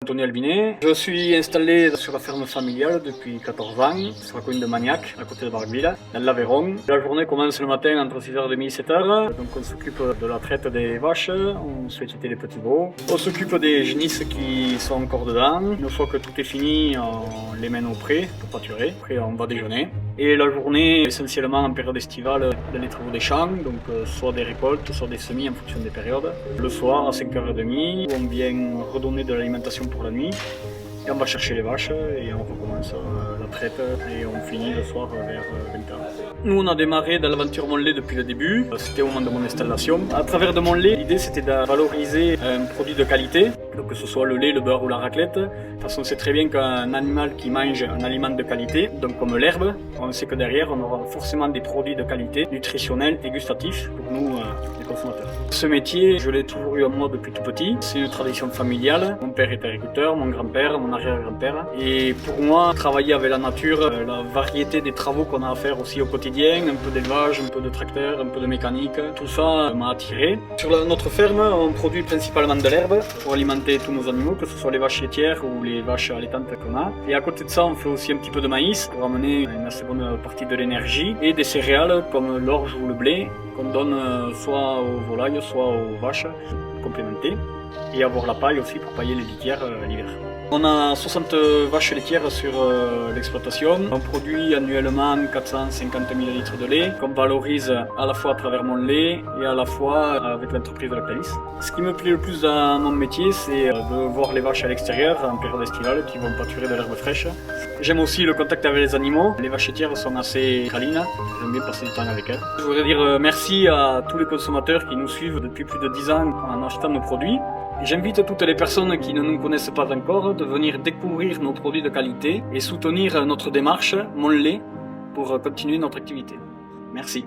Anthony Albinet. Je suis installé sur la ferme familiale depuis 14 ans, sur la commune de Magnac, à côté de Barguil, dans l'Aveyron. La journée commence le matin entre 6h30 et 7h. Donc on s'occupe de la traite des vaches, on se fait quitter les petits veaux. On s'occupe des génisses qui sont encore dedans. Une fois que tout est fini, on les mène au pré pour pâturer. Après on va déjeuner. Et la journée, essentiellement en période estivale, dans les travaux des champs, donc soit des récoltes, soit des semis en fonction des périodes. Le soir à 5h30, on vient redonner de l'alimentation pour la nuit. Et on va chercher les vaches et on recommence la traite et on finit le soir vers 20h. Nous on a démarré dans l'aventure Mon Lait depuis le début, c'était au moment de mon installation. À travers de Mon Lait, l'idée c'était de valoriser un produit de qualité, donc que ce soit le lait, le beurre ou la raclette. De toute façon on sait très bien qu'un animal qui mange un aliment de qualité, donc comme l'herbe, on sait que derrière on aura forcément des produits de qualité, nutritionnels et gustatifs pour nous les consommateurs. Ce métier, je l'ai toujours eu en moi depuis tout petit, c'est une tradition familiale. Mon père était agriculteur, mon grand-père, mon arrière-grand-père. Et pour moi, travailler avec la nature, la variété des travaux qu'on a à faire aussi au quotidien, un peu d'élevage, un peu de tracteur, un peu de mécanique, tout ça m'a attiré. Sur notre ferme, on produit principalement de l'herbe pour alimenter tous nos animaux, que ce soit les vaches laitières ou les vaches allaitantes qu'on a. Et à côté de ça, on fait aussi un petit peu de maïs pour amener une assez bonne partie de l'énergie et des céréales comme l'orge ou le blé qu'on donne soit aux volailles, soit aux vaches complémentées. Et avoir la paille aussi pour pailler les litières l'hiver. On a 60 vaches laitières sur l'exploitation. On produit annuellement 450 000 litres de lait qu'on valorise à la fois à travers Mon Lait et à la fois avec l'entreprise de Lactalis. Ce qui me plaît le plus dans mon métier, c'est de voir les vaches à l'extérieur en période estivale qui vont pâturer de l'herbe fraîche. J'aime aussi le contact avec les animaux. Les vaches laitières sont assez câlines. J'aime bien passer du temps avec elles. Je voudrais dire merci à tous les consommateurs qui nous suivent depuis plus de 10 ans en achetant nos produits. J'invite toutes les personnes qui ne nous connaissent pas encore de venir découvrir nos produits de qualité et soutenir notre démarche Mon Lait pour continuer notre activité. Merci.